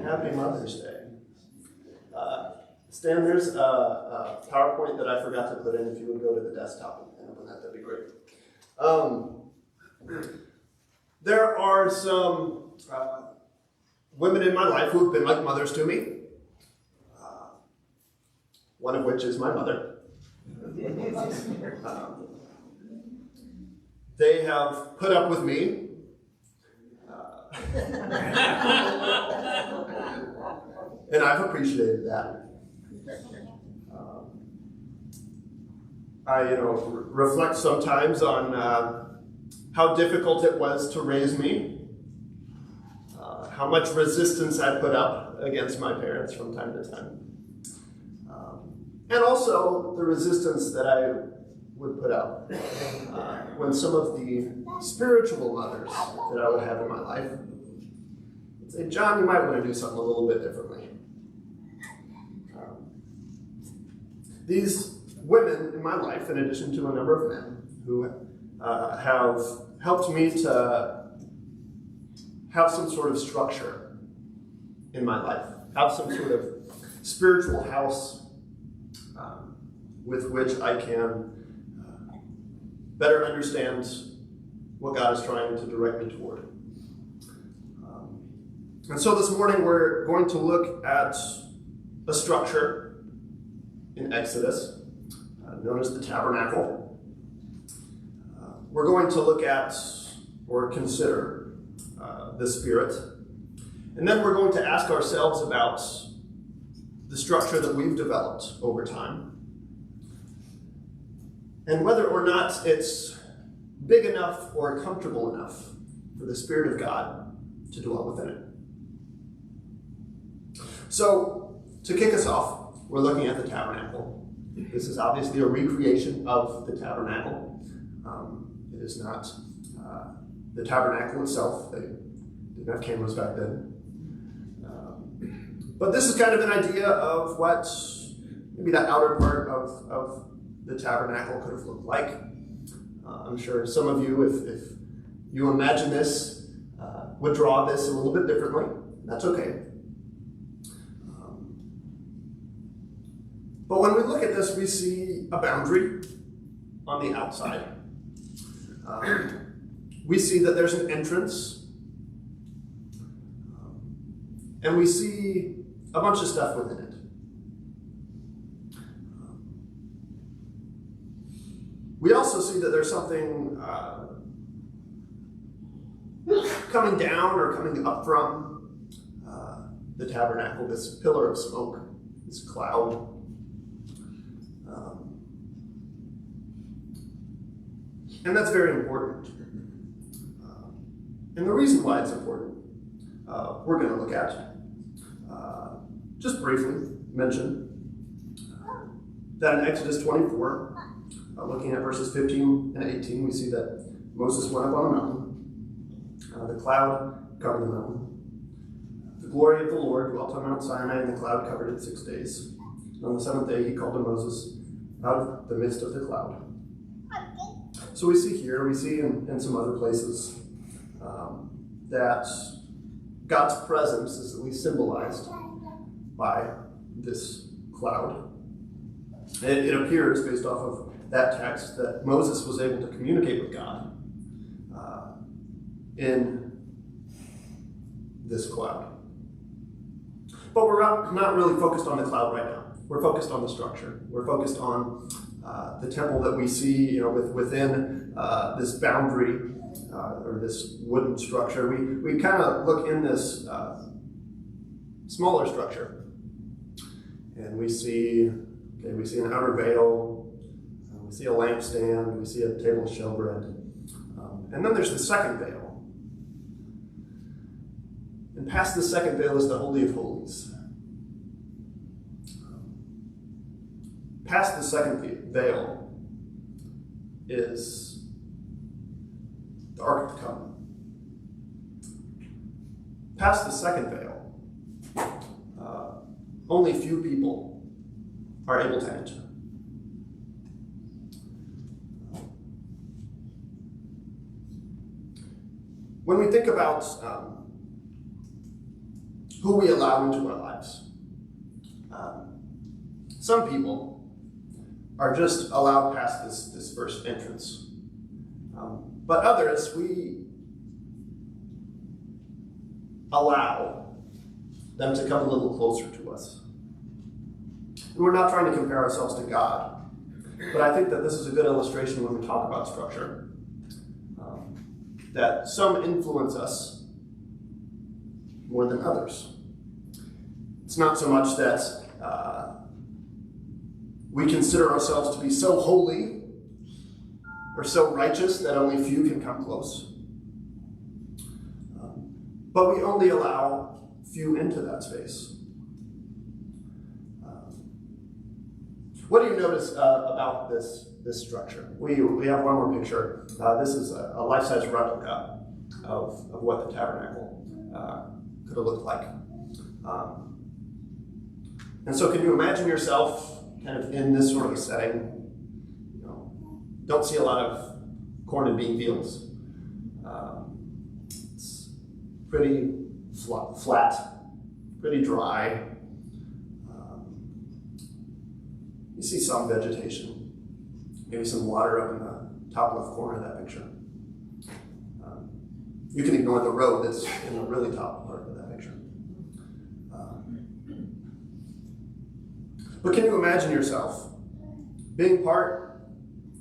Happy Mother's Day. Stan, there's a PowerPoint that I forgot to put in. If you would go to the desktop and open that, that'd be great. There are some women in my life who have been like mothers to me. One of which is my mother. They have put up with me. And I've appreciated that. I reflect sometimes on how difficult it was to raise me, how much resistance I put up against my parents from time to time, and also the resistance that I would put up when some of the spiritual mothers that I would have in my life would say, John, you might want to do something a little bit differently. These women in my life, in addition to a number of men who have helped me to have some sort of structure in my life, have some sort of spiritual house with which I can better understand what God is trying to direct me toward. And so this morning we're going to look at a structure in Exodus known as the tabernacle. We're going to look at or consider the Spirit. And then we're going to ask ourselves about the structure that we've developed over time and whether or not it's big enough or comfortable enough for the Spirit of God to dwell within it. So, to kick us off, we're looking at the tabernacle. This is obviously a recreation of the tabernacle. It is not the tabernacle itself. They didn't have cameras back then. But this is kind of an idea of what maybe that outer part of the tabernacle could have looked like. I'm sure some of you, if you imagine this, would draw this a little bit differently. That's okay. But when we look at this, we see a boundary on the outside. We see that there's an entrance. And we see a bunch of stuff within it. We also see that there's something coming down or coming up from the tabernacle, this pillar of smoke, this cloud. And that's very important. And the reason why it's important, we're going to look at, just briefly mention that in Exodus 24, looking at verses 15 and 18, we see that Moses went up on a mountain. The cloud covered the mountain. The glory of the Lord dwelt on Mount Sinai, and the cloud covered it 6 days. And on the seventh day, he called to Moses out of the midst of the cloud. So we see here, we see in some other places that God's presence is at least symbolized by this cloud. It appears, based off of that text, that Moses was able to communicate with God in this cloud. But we're not really focused on the cloud right now. We're focused on the structure. We're focused on the temple that we see, within this boundary or this wooden structure. We kind of look in this smaller structure, and we see an outer veil, we see a lampstand, we see a table of showbread, and then there's the second veil. And past the second veil is the Holy of Holies. Past the second veil is the Ark of the Covenant. Past the second veil, only few people are able to enter. When we think about who we allow into our lives. Some people are just allowed past this first entrance. But others, we allow them to come a little closer to us. And we're not trying to compare ourselves to God, but I think that this is a good illustration when we talk about structure, that some influence us more than others. It's not so much that we consider ourselves to be so holy or so righteous that only few can come close. But we only allow few into that space. What do you notice about this structure? We have one more picture. This is a life-size replica of what the tabernacle could have looked like. And so can you imagine yourself kind of in this sort of a setting? Don't see a lot of corn and bean fields. It's pretty flat, pretty dry. You see some vegetation, maybe some water up in the top left corner of that picture. You can ignore the road that's in the really top part of that picture. But can you imagine yourself being part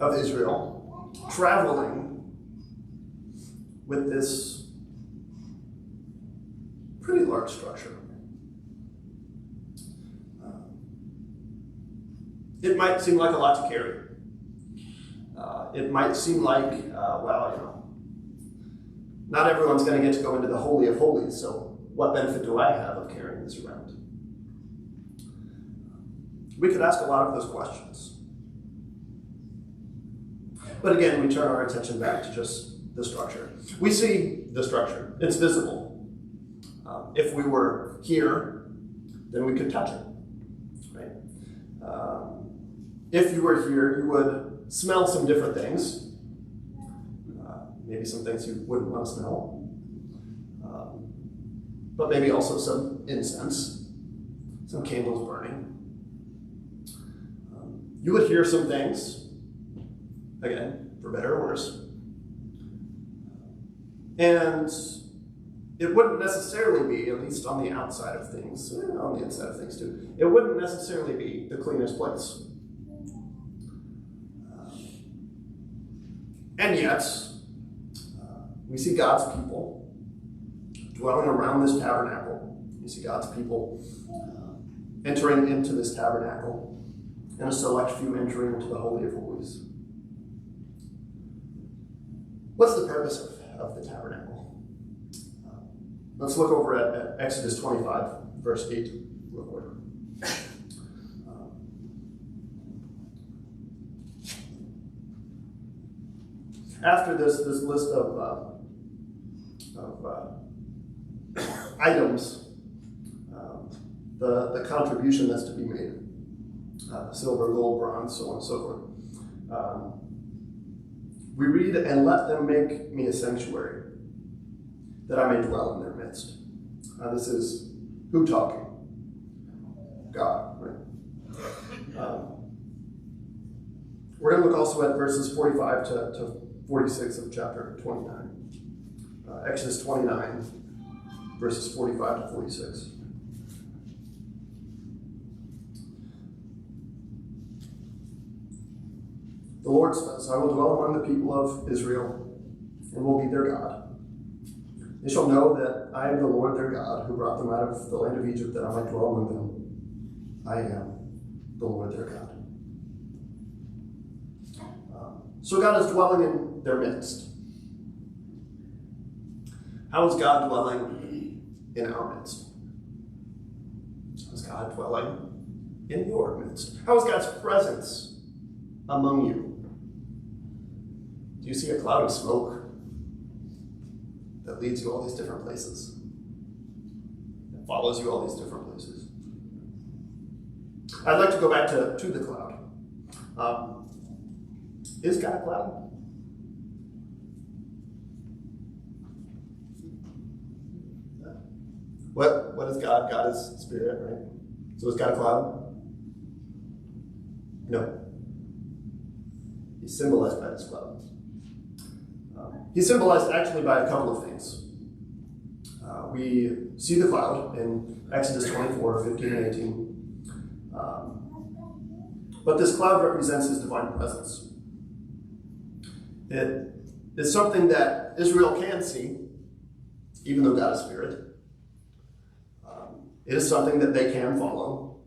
of Israel, traveling with this pretty large structure? It might seem like a lot to carry. It might seem like, not everyone's going to get to go into the Holy of Holies, so what benefit do I have of carrying this around? We could ask a lot of those questions. But again, we turn our attention back to just the structure. We see the structure. It's visible. If we were here, then we could touch it. Right? If you were here, you would smell some different things. Maybe some things you wouldn't want to smell. But maybe also some incense, some candles burning. You would hear some things, again, for better or worse. And it wouldn't necessarily be, at least on the outside of things, on the inside of things too, it wouldn't necessarily be the cleanest place. And yet, we see God's people dwelling around this tabernacle. We see God's people entering into this tabernacle, and a select few entering into the Holy of Holies. What's the purpose of the tabernacle? Let's look over at Exodus 25, verse 8, real quick. After this list of items, the contribution that's to be made, silver, gold, bronze, so on and so forth. We read, "And let them make me a sanctuary, that I may dwell in their midst." This is who talking? God, right? We're going to look also at verses 45 to 46 of chapter 29. Exodus 29, verses 45 to 46. The Lord says, "I will dwell among the people of Israel, and will be their God. They shall know that I am the Lord their God, who brought them out of the land of Egypt, that I might dwell among them. I am the Lord their God." So God is dwelling in their midst. How is God dwelling in our midst? How is God dwelling in your midst? How is God's presence among you? Do you see a cloud of smoke that leads you all these different places? That follows you all these different places? I'd like to go back to the cloud. Is God a cloud? What is God? God is spirit, right? So is God a cloud? No. He's symbolized by this cloud. He's symbolized actually by a couple of things. We see the cloud in Exodus 24, 15, and 18. But this cloud represents his divine presence. It is something that Israel can see, even though God is spirit. It is something that they can follow.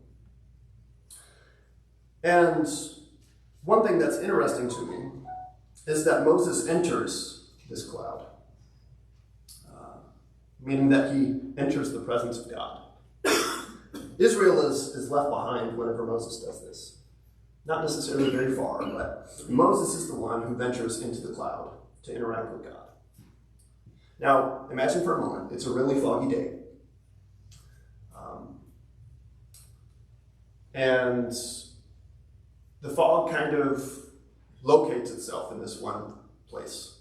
And one thing that's interesting to me is that Moses enters this cloud, meaning that he enters the presence of God. Israel is left behind whenever Moses does this. Not necessarily very far, but Moses is the one who ventures into the cloud to interact with God. Now, imagine for a moment, it's a really foggy day. And the fog kind of locates itself in this one place.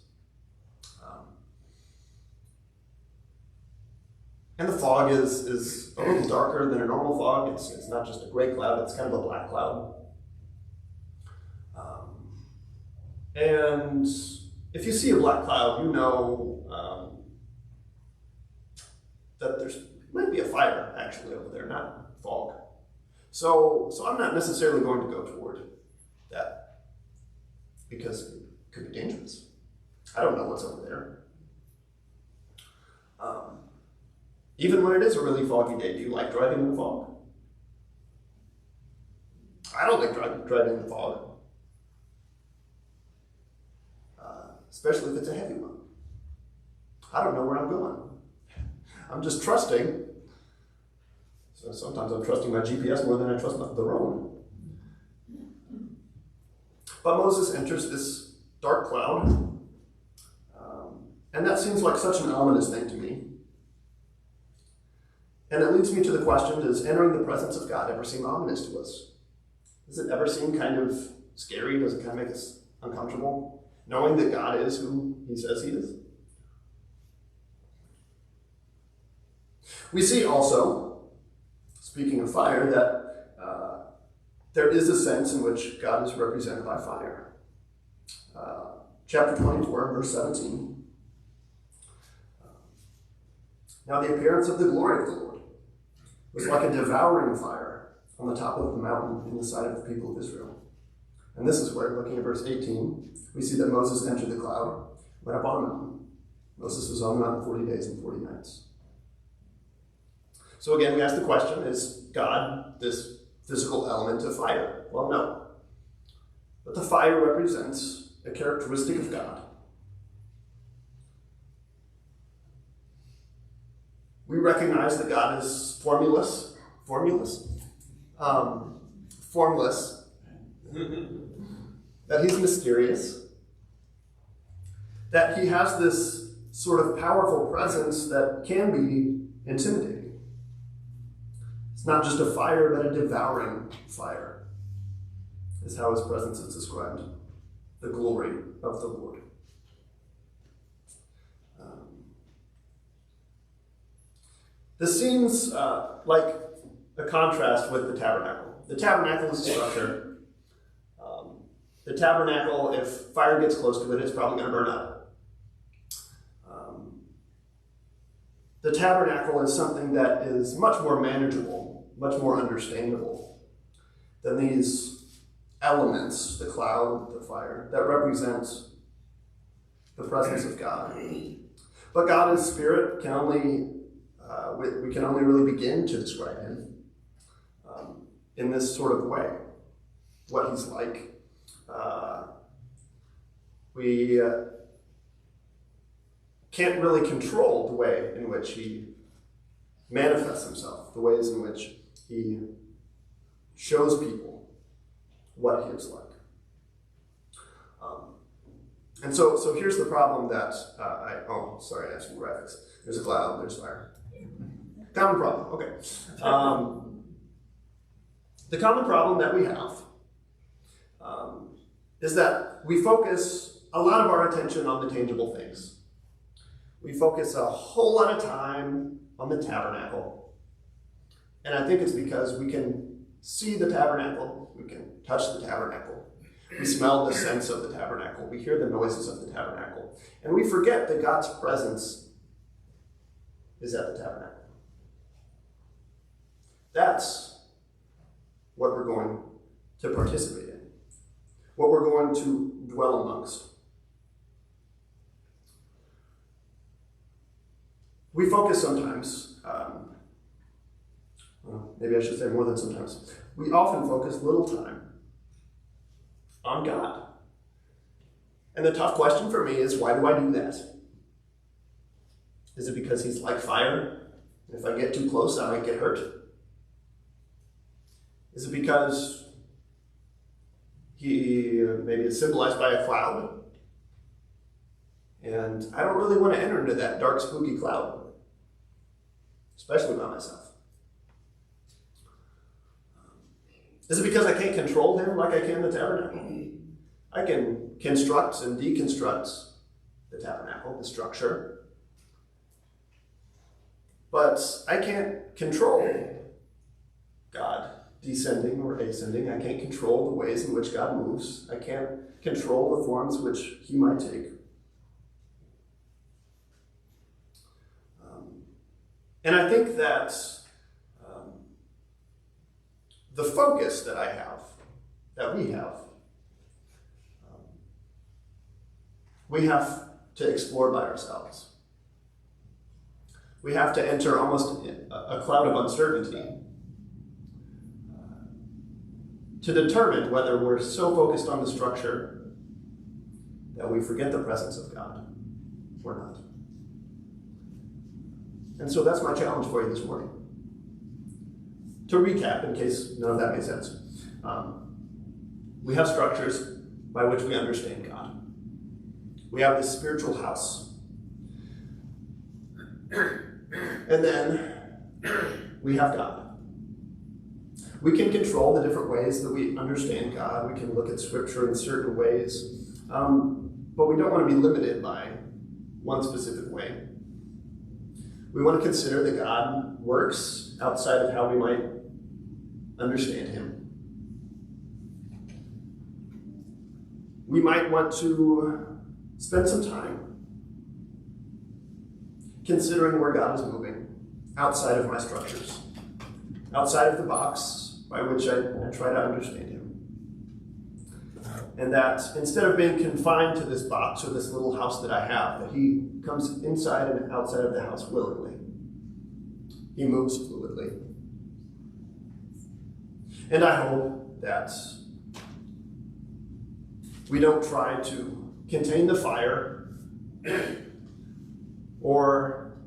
And the fog is a little darker than a normal fog. It's not just a gray cloud, it's kind of a black cloud. And if you see a black cloud, you know that there's might be a fire actually over there, not fog. So I'm not necessarily going to go toward that because it could be dangerous. I don't know what's over there. Even when it is a really foggy day, do you like driving in the fog? I don't like driving in the fog. Especially if it's a heavy one. I don't know where I'm going. I'm just trusting. So sometimes I'm trusting my GPS more than I trust the road. But Moses enters this dark cloud. And that seems like such an ominous thing to me. And it leads me to the question, does entering the presence of God ever seem ominous to us? Does it ever seem kind of scary? Does it kind of make us uncomfortable? Knowing that God is who he says he is? We see also, speaking of fire, that there is a sense in which God is represented by fire. Chapter 24, verse 17. Now the appearance of the glory of the Lord was like a devouring fire on the top of the mountain in the sight of the people of Israel. And this is where, looking at verse 18, we see that Moses entered the cloud, went up on a mountain. Moses was on the mountain 40 days and 40 nights. So again, we ask the question, is God this physical element of fire? Well, no. But the fire represents a characteristic of God. We recognize that God is formless, that he's mysterious, that he has this sort of powerful presence that can be intimidating. It's not just a fire, but a devouring fire, is how his presence is described. The glory of the Lord. This seems like a contrast with the tabernacle. The tabernacle is a structure. The tabernacle, if fire gets close to it, it's probably going to burn up. The tabernacle is something that is much more manageable, much more understandable than these elements, the cloud, the fire, that represent the presence of God. But God is spirit, we can only really begin to describe him in this sort of way, what he's like. We can't really control the way in which he manifests himself, the ways in which he shows people what he is like. And so here's the problem that I have some graphics. There's a cloud, there's fire. Common problem, okay. The common problem that we have is that we focus a lot of our attention on the tangible things. We focus a whole lot of time on the tabernacle. And I think it's because we can see the tabernacle, we can touch the tabernacle, we smell the scents of the tabernacle, we hear the noises of the tabernacle, and we forget that God's presence is at the tabernacle. That's what we're going to participate in, what we're going to dwell amongst. We focus sometimes, maybe I should say more than sometimes, we often focus little time on God. And the tough question for me is, why do I do that? Is it because he's like fire? If I get too close, I might get hurt? Is it because he maybe is symbolized by a cloud? And I don't really want to enter into that dark, spooky cloud, especially by myself. Is it because I can't control him like I can the tabernacle? I can construct and deconstruct the tabernacle, the structure, but I can't control God descending or ascending. I can't control the ways in which God moves. I can't control the forms which he might take. And I think that the focus that I have, that we have to explore by ourselves. We have to enter almost a cloud of uncertainty to determine whether we're so focused on the structure that we forget the presence of God or not. And so that's my challenge for you this morning. To recap, in case none of that made sense, we have structures by which we understand God. We have this spiritual house. And then we have God. We can control the different ways that we understand God. We can look at Scripture in certain ways. But we don't want to be limited by one specific way. We want to consider that God works outside of how we might understand him. We might want to spend some time considering where God is moving outside of my structures, outside of the box by which I try to understand him. And that instead of being confined to this box or this little house that I have, that he comes inside and outside of the house willingly. He moves fluidly. And I hope that we don't try to contain the fire or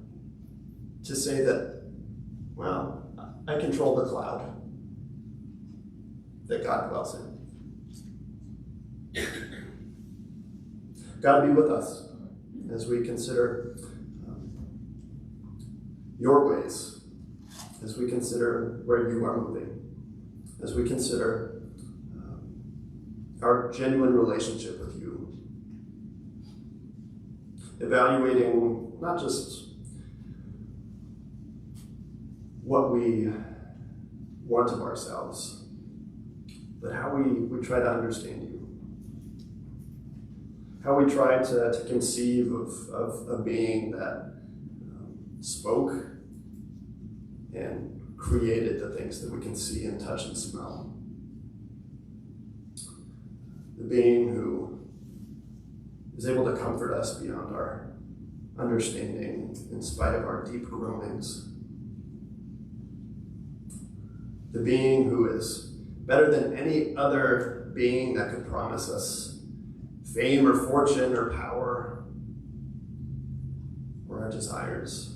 to say that, well, I control the cloud that God dwells in. God be with us as we consider your ways, as we consider where you are moving, as we consider our genuine relationship with you, evaluating not just what we want of ourselves, but how we try to understand you. How we try to conceive of a being that spoke and created the things that we can see and touch and smell. The being who is able to comfort us beyond our understanding in spite of our deep groanings. The being who is better than any other being that could promise us fame or fortune or power or our desires.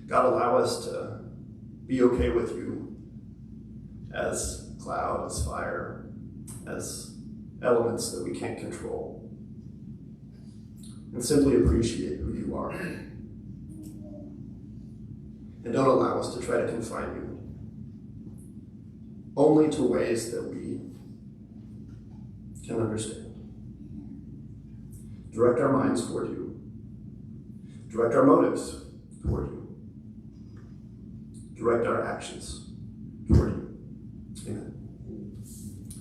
God, allow us to be okay with you as cloud, as fire, as elements that we can't control, and simply appreciate who you are. And don't allow us to try to confine you only to ways that we can understand. Direct our minds toward you. Direct our motives toward you. Direct our actions toward you. Amen.